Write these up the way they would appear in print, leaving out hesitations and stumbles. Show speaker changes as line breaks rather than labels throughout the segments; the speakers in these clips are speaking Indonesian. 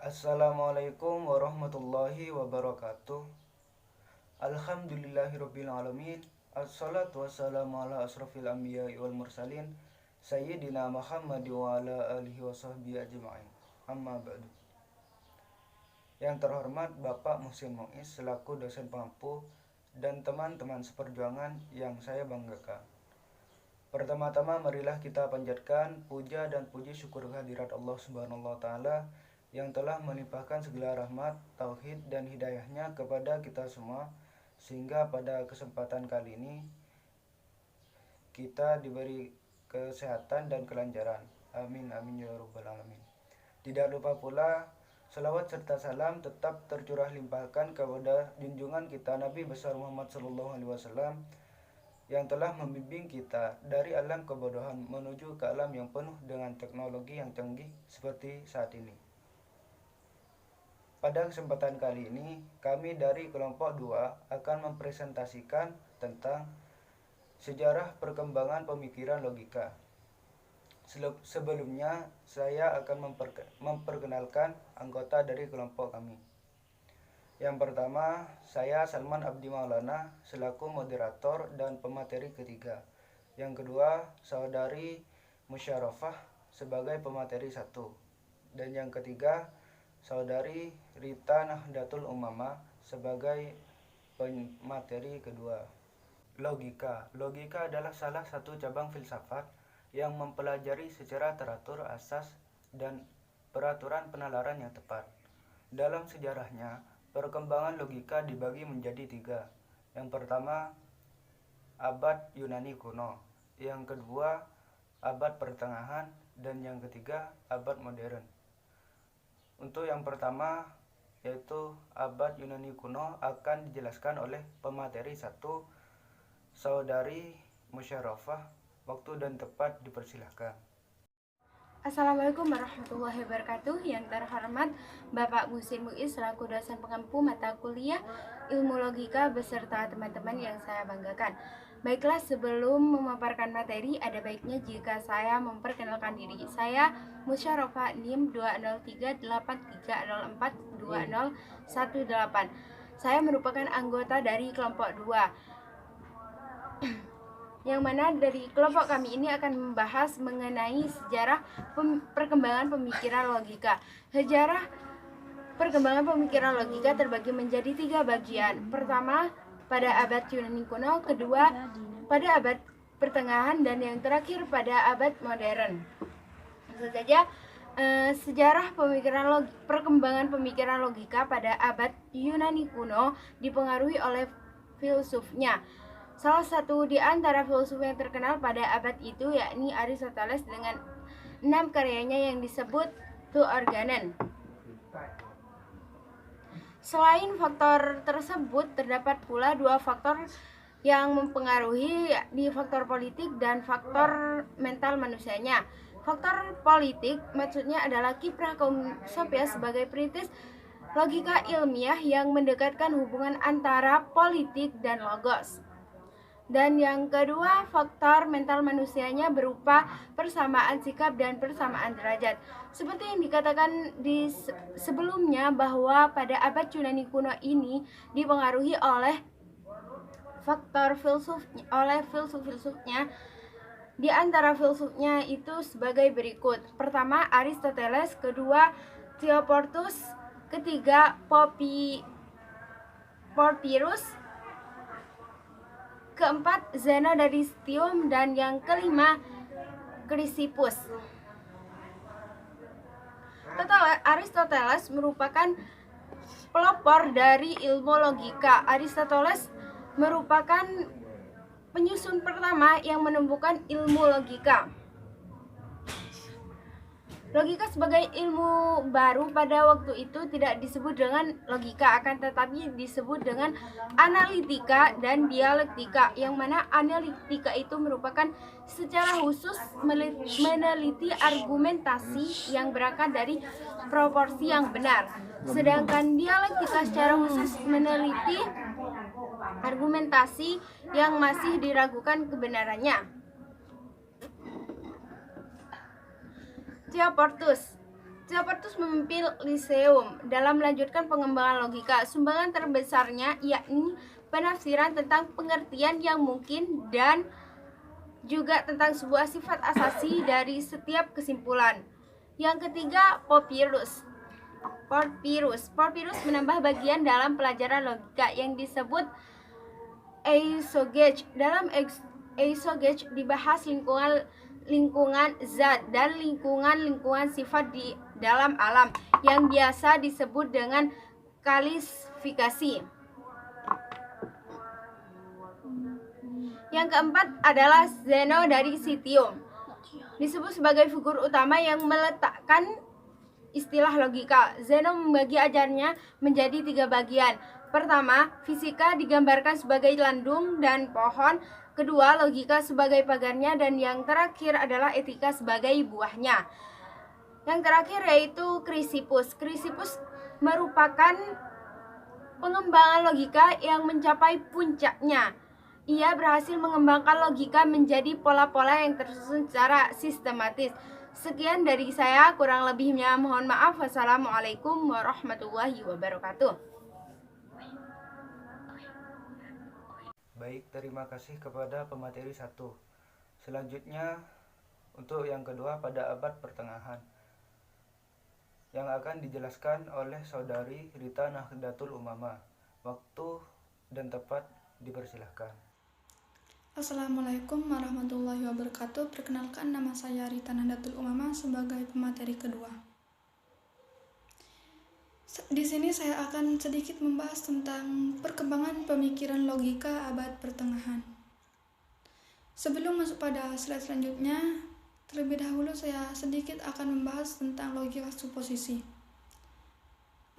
Assalamualaikum warahmatullahi wabarakatuh. Alhamdulillahirabbil alamin. Assalatu wassalamu ala asrofil anbiya'i wal mursalin Sayyidina Muhammad wa ala alihi wa sahbihi ajma'in. Amma ba'du. Yang terhormat Bapak Muhsin Muiz selaku dosen pengampu dan teman-teman seperjuangan yang saya banggakan. Pertama-tama marilah kita panjatkan puja dan puji syukur kehadirat Allah Subhanahu wa taala yang telah melimpahkan segala rahmat, tauhid dan hidayahnya kepada kita semua, sehingga pada kesempatan kali ini kita diberi kesehatan dan kelancaran. Amin amin ya rabbal alamin. Tidak lupa pula salawat serta salam tetap tercurah limpahkan kepada junjungan kita Nabi besar Muhammad sallallahu alaihi wasallam yang telah membimbing kita dari alam kebodohan menuju ke alam yang penuh dengan teknologi yang canggih seperti saat ini. Pada kesempatan kali ini, kami dari kelompok 2 akan mempresentasikan tentang sejarah perkembangan pemikiran logika. Sebelumnya, saya akan memperkenalkan anggota dari kelompok kami. Yang pertama, saya Salman Abdi Maulana selaku moderator dan pemateri ketiga. Yang kedua, saudari Musyarafah sebagai pemateri 1. Dan yang ketiga, saudari Rita Nahdlatul Umama sebagai pemateri kedua. Logika adalah salah satu cabang filsafat yang mempelajari secara teratur asas dan peraturan penalaran yang tepat. Dalam sejarahnya, perkembangan logika dibagi menjadi 3. Yang pertama, abad Yunani kuno. Yang kedua, abad pertengahan. Dan yang ketiga, abad modern. Untuk yang pertama, yaitu abad Yunani kuno, akan dijelaskan oleh pemateri 1, saudari Musyarafah. Waktu dan tempat dipersilahkan.
Assalamualaikum warahmatullahi wabarakatuh. Yang terhormat Bapak Muhsin Muiz selaku dosen pengampu mata kuliah ilmu logika beserta teman-teman yang saya banggakan. Baiklah, sebelum memaparkan materi, ada baiknya jika saya memperkenalkan diri. Saya Musyarafah NIM 20383042018. Saya merupakan anggota dari kelompok 2. Yang mana dari kelompok kami ini akan membahas mengenai sejarah perkembangan pemikiran logika. Sejarah perkembangan pemikiran logika terbagi menjadi 3 bagian. Pertama, pada abad Yunani kuno, kedua pada abad pertengahan, dan yang terakhir pada abad modern. Tentu saja sejarah perkembangan pemikiran logika pada abad Yunani kuno dipengaruhi oleh filsufnya. Salah satu di antara filsuf yang terkenal pada abad itu yakni Aristoteles dengan 6 karyanya yang disebut The Organon. Selain faktor tersebut, terdapat pula 2 faktor yang mempengaruhi, yakni faktor politik dan faktor mental manusianya. Faktor politik maksudnya adalah kiprah kaum Sophia sebagai perintis logika ilmiah yang mendekatkan hubungan antara politik dan logos. Dan yang kedua, faktor mental manusianya berupa persamaan sikap dan persamaan derajat. Seperti yang dikatakan di sebelumnya bahwa pada abad Yunani kuno ini dipengaruhi oleh faktor filsufnya. Di antara filsufnya itu sebagai berikut. Pertama, Aristoteles. Kedua, Theoportus. Ketiga, Porpyrus. Keempat, Zeno dari Citium. Dan yang kelima, Chrysippus. Aristoteles merupakan pelopor dari ilmu logika. Aristoteles merupakan penyusun pertama yang menemukan ilmu logika. Logika sebagai ilmu baru pada waktu itu tidak disebut dengan logika, akan tetapi disebut dengan analitika dan dialektika, yang mana analitika itu merupakan secara khusus meneliti argumentasi yang berangkat dari proporsi yang benar, sedangkan dialektika secara khusus meneliti argumentasi yang masih diragukan kebenarannya. Zapatus memimpin Lyceum dalam melanjutkan pengembangan logika. Sumbangan terbesarnya yakni penafsiran tentang pengertian yang mungkin dan juga tentang sebuah sifat asasi dari setiap kesimpulan. Yang ketiga, Porphyrius. Porphyrius menambah bagian dalam pelajaran logika yang disebut eisogege. Dalam eisogege dibahas lingkungan zat dan lingkungan sifat di dalam alam yang biasa disebut dengan kalifikasi. Yang keempat adalah Zeno dari Citium. Disebut sebagai figur utama yang meletakkan istilah logika. Zeno membagi ajarnya menjadi 3 bagian. Pertama, fisika digambarkan sebagai landung dan pohon. Kedua, logika sebagai pagarnya. Dan yang terakhir adalah etika sebagai buahnya. Yang terakhir yaitu Chrysippus. Chrysippus merupakan pengembangan logika yang mencapai puncaknya. Ia berhasil mengembangkan logika menjadi pola-pola yang tersusun secara sistematis. Sekian dari saya, kurang lebihnya mohon maaf. Wassalamualaikum warahmatullahi wabarakatuh.
Baik, terima kasih kepada pemateri 1. Selanjutnya untuk yang kedua pada abad pertengahan, yang akan dijelaskan oleh Saudari Rita Nahdlatul Umamah. Waktu dan tempat dipersilahkan.
Assalamualaikum warahmatullahi wabarakatuh. Perkenalkan, nama saya Rita Nahdlatul Umamah sebagai pemateri kedua. Di sini saya akan sedikit membahas tentang perkembangan pemikiran logika abad pertengahan. Sebelum masuk pada slide selanjutnya, terlebih dahulu saya sedikit akan membahas tentang logika suposisi.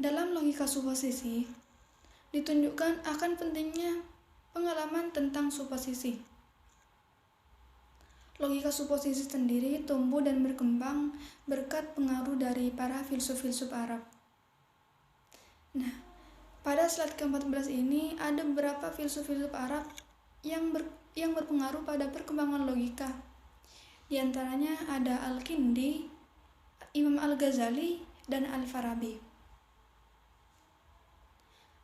Dalam logika suposisi, ditunjukkan akan pentingnya pengalaman tentang suposisi. Logika suposisi sendiri tumbuh dan berkembang berkat pengaruh dari para filsuf-filsuf Arab. Nah, pada slide ke-14 ini ada beberapa filsuf-filsuf Arab yang berpengaruh pada perkembangan logika. Di antaranya ada Al-Kindi, Imam Al-Ghazali, dan Al-Farabi.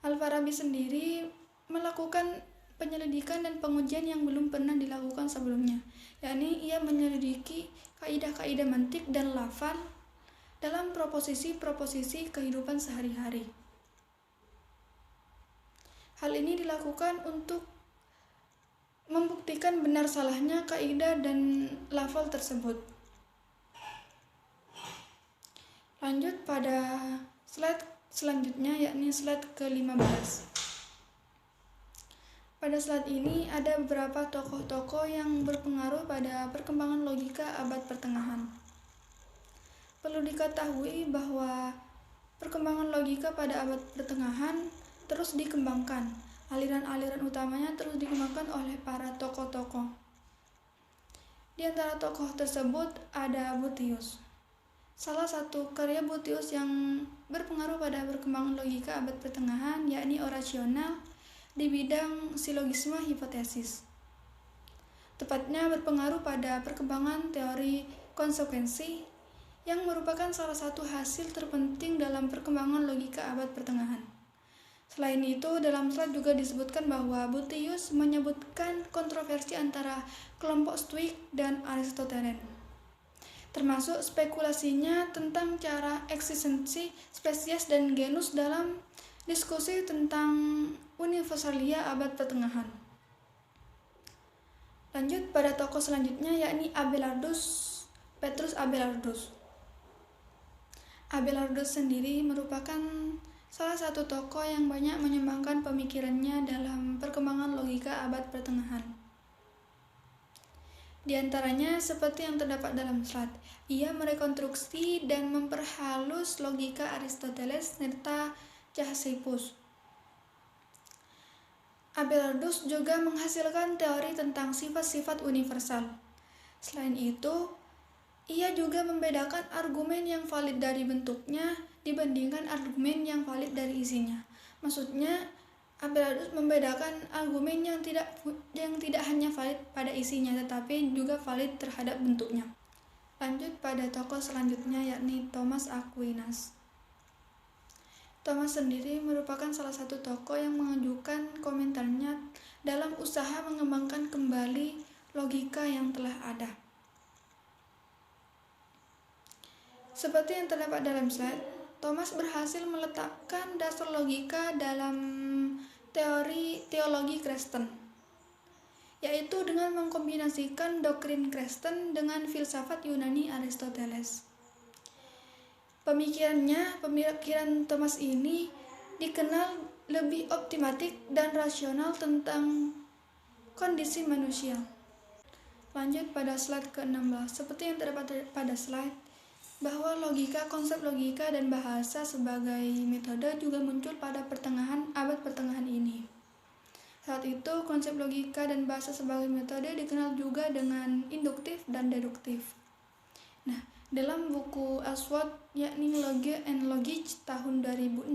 Al-Farabi sendiri melakukan penyelidikan dan pengujian yang belum pernah dilakukan sebelumnya, yakni ia menyelidiki kaidah-kaidah mantik dan lafal dalam proposisi-proposisi kehidupan sehari-hari. Hal ini dilakukan untuk membuktikan benar salahnya kaidah dan lafal tersebut. Lanjut pada slide selanjutnya, yakni slide ke-15. Pada slide ini ada beberapa tokoh-tokoh yang berpengaruh pada perkembangan logika abad pertengahan. Perlu diketahui bahwa perkembangan logika pada abad pertengahan terus dikembangkan. Aliran-aliran utamanya terus dikembangkan oleh para tokoh-tokoh. Di antara tokoh tersebut ada Boethius. Salah satu karya Boethius yang berpengaruh pada perkembangan logika abad pertengahan yakni orasional di bidang silogisme hipotesis. Tepatnya berpengaruh pada perkembangan teori konsekuensi yang merupakan salah satu hasil terpenting dalam perkembangan logika abad pertengahan. Selain itu, dalam slide juga disebutkan bahwa Boethius menyebutkan kontroversi antara kelompok Stoik dan Aristotelian, termasuk spekulasinya tentang cara eksistensi spesies dan genus dalam diskusi tentang universalia abad pertengahan. Lanjut pada tokoh selanjutnya, yakni Petrus Abelardus. Abelardus sendiri merupakan salah satu tokoh yang banyak menyumbangkan pemikirannya dalam perkembangan logika abad pertengahan. Di antaranya seperti yang terdapat dalam slide, ia merekonstruksi dan memperhalus logika Aristoteles serta Chrysippus. Abelardus juga menghasilkan teori tentang sifat-sifat universal. Selain itu, ia juga membedakan argumen yang valid dari bentuknya dibandingkan argumen yang valid dari isinya. Maksudnya, Abelardus membedakan argumen yang tidak hanya valid pada isinya, tetapi juga valid terhadap bentuknya. Lanjut pada tokoh selanjutnya, yakni Thomas Aquinas. Thomas sendiri merupakan salah satu tokoh yang mengajukan komentarnya dalam usaha mengembangkan kembali logika yang telah ada. Seperti yang terdapat dalam slide, Thomas berhasil meletakkan dasar logika dalam teologi Kristen, yaitu dengan mengkombinasikan doktrin Kristen dengan filsafat Yunani Aristoteles. Pemikiran Thomas ini dikenal lebih optimatik dan rasional tentang kondisi manusia. Lanjut pada slide ke-16. Seperti yang terdapat pada slide, bahwa konsep logika dan bahasa sebagai metode juga muncul pada abad pertengahan ini. Saat itu, konsep logika dan bahasa sebagai metode dikenal juga dengan induktif dan deduktif. Nah, dalam buku Ashworth, yakni Logic and Logic tahun 2006,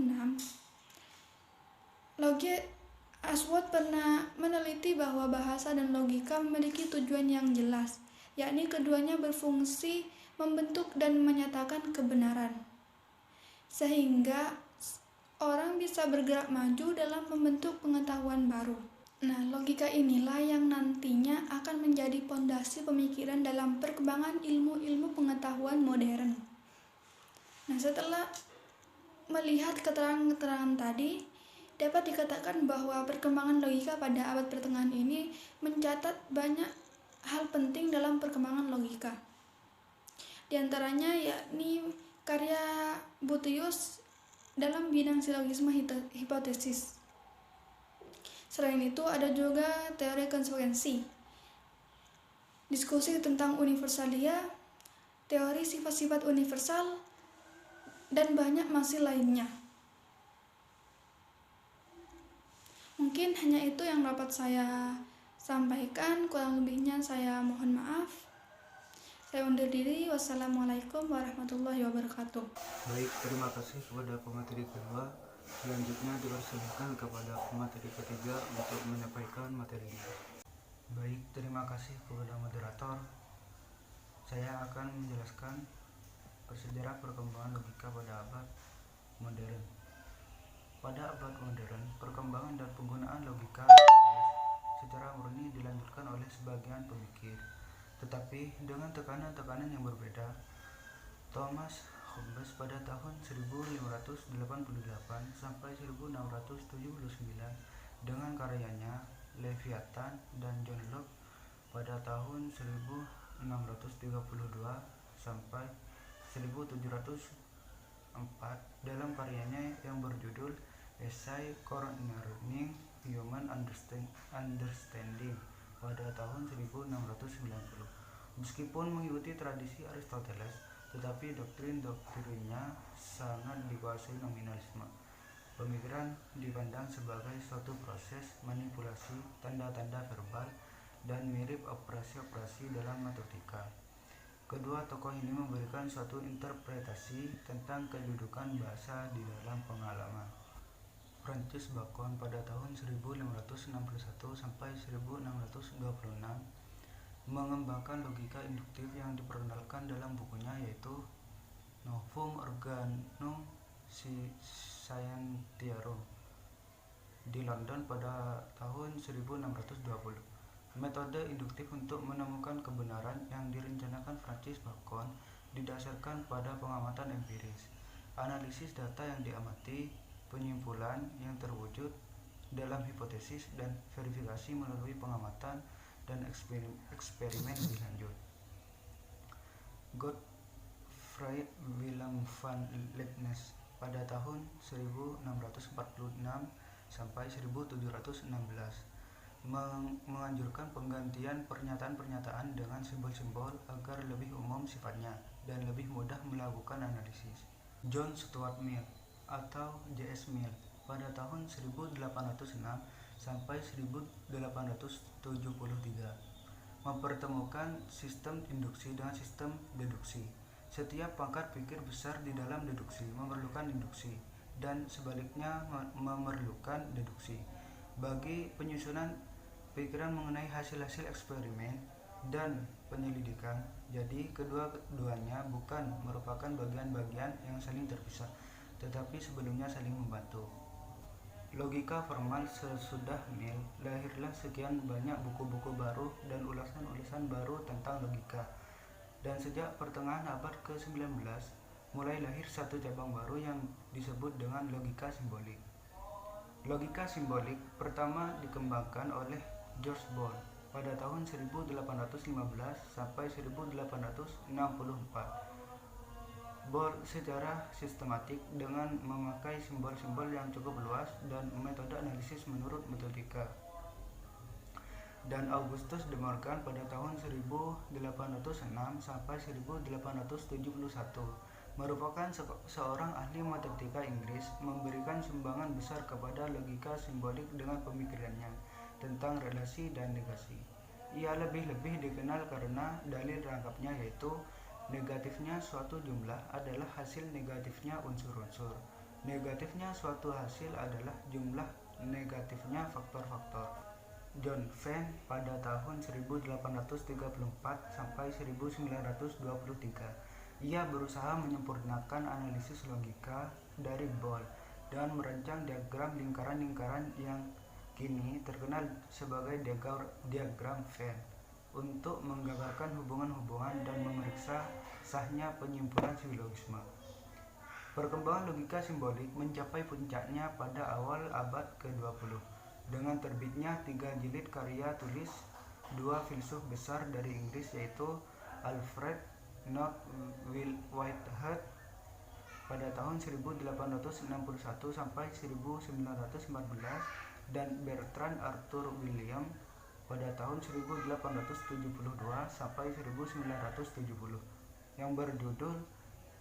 Ashworth pernah meneliti bahwa bahasa dan logika memiliki tujuan yang jelas, yakni keduanya berfungsi membentuk dan menyatakan kebenaran, sehingga orang bisa bergerak maju dalam membentuk pengetahuan baru. Nah, logika inilah yang nantinya akan menjadi pondasi pemikiran dalam perkembangan ilmu-ilmu pengetahuan modern. Nah, setelah melihat keterangan-keterangan tadi, dapat dikatakan bahwa perkembangan logika pada abad pertengahan ini mencatat banyak hal penting dalam perkembangan logika. Di antaranya yakni karya Boethius dalam bidang silogisme hipotesis. Selain itu ada juga teori konsekuensi, diskusi tentang universalia, teori sifat-sifat universal, dan banyak masih lainnya. Mungkin hanya itu yang dapat saya sampaikan, kurang lebihnya saya mohon maaf. Saya undur diri. Wassalamualaikum warahmatullahi wabarakatuh.
Baik, terima kasih kepada pemateri kedua. Selanjutnya dipersilakan kepada pemateri ketiga untuk menyampaikan materinya. Baik, terima kasih kepada moderator. Saya akan menjelaskan sejarah perkembangan logika pada abad modern. Pada abad modern, perkembangan dan penggunaan logika secara murni dilanjutkan oleh sebagian pemikir, tetapi dengan tekanan-tekanan yang berbeda. Thomas Hobbes pada tahun 1588 sampai 1679 dengan karyanya Leviathan, dan John Locke pada tahun 1632 sampai 1704 dalam karyanya yang berjudul Essay Concerning Human Understanding pada tahun 1690. Meskipun mengikuti tradisi Aristoteles, tetapi doktrin-doktrinnya sangat dikuasai nominalisme. Pemikiran dipandang sebagai suatu proses manipulasi tanda-tanda verbal dan mirip operasi-operasi dalam matematika. Kedua tokoh ini memberikan suatu interpretasi tentang kedudukan bahasa di dalam pengalaman. Francis Bacon pada tahun 1561 sampai 1626 mengembangkan logika induktif yang diperkenalkan dalam bukunya, yaitu Novum Organum Scientiarum di London pada tahun 1620. Metode induktif untuk menemukan kebenaran yang direncanakan Francis Bacon didasarkan pada pengamatan empiris, analisis data yang diamati, penyimpulan yang terwujud dalam hipotesis, dan verifikasi melalui pengamatan dan eksperimen lebih lanjut. Gottfried Wilhelm van Leibniz pada tahun 1646 sampai 1716 menganjurkan penggantian pernyataan-pernyataan dengan simbol-simbol agar lebih umum sifatnya dan lebih mudah melakukan analisis. John Stuart Mill atau J.S. Mill pada tahun 1806 sampai 1873 mempertemukan sistem induksi dengan sistem deduksi. Setiap pangkat pikir besar di dalam deduksi memerlukan induksi, dan sebaliknya memerlukan deduksi bagi penyusunan pikiran mengenai hasil-hasil eksperimen dan penyelidikan. Jadi kedua-duanya bukan merupakan bagian-bagian yang saling terpisah, tetapi sebelumnya saling membantu. Logika formal sesudah Mill, lahirlah sekian banyak buku-buku baru dan ulasan-ulasan baru tentang logika. Dan sejak pertengahan abad ke-19, mulai lahir satu cabang baru yang disebut dengan logika simbolik. Logika simbolik pertama dikembangkan oleh George Boole pada tahun 1815 sampai 1864. Boole secara sistematik dengan memakai simbol-simbol yang cukup luas dan metode analisis menurut metodika. Dan Augustus de Morgan pada tahun 1806 sampai 1871 merupakan seorang ahli matematika Inggris, memberikan sumbangan besar kepada logika simbolik dengan pemikirannya tentang relasi dan negasi. Ia lebih-lebih dikenal karena dalil rangkapnya, yaitu negatifnya suatu jumlah adalah hasil negatifnya unsur-unsur. Negatifnya suatu hasil adalah jumlah negatifnya faktor-faktor. John Venn pada tahun 1834 sampai 1923. Ia berusaha menyempurnakan analisis logika dari Boole dan merancang diagram lingkaran-lingkaran yang kini terkenal sebagai diagram Venn untuk menggambarkan hubungan-hubungan dan memeriksa sahnya penyimpulan silogisme. Perkembangan logika simbolik mencapai puncaknya pada awal abad ke-20 dengan terbitnya 3 jilid karya tulis dua filsuf besar dari Inggris, yaitu Alfred North Whitehead pada tahun 1861 sampai 1914 dan Bertrand Arthur William pada tahun 1872 sampai 1970 yang berjudul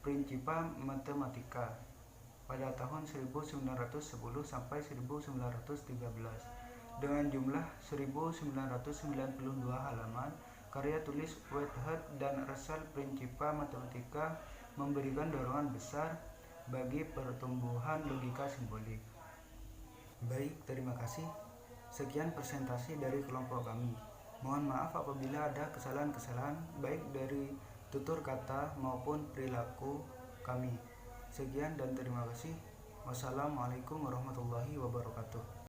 Principia Mathematica pada tahun 1910 sampai 1913 dengan jumlah 1992 halaman. Karya tulis Whitehead dan Russell Principia Mathematica memberikan dorongan besar bagi pertumbuhan logika simbolik. Baik, terima kasih. Sekian presentasi dari kelompok kami. Mohon maaf apabila ada kesalahan-kesalahan baik dari tutur kata maupun perilaku kami. Sekian dan terima kasih. Wassalamualaikum warahmatullahi wabarakatuh.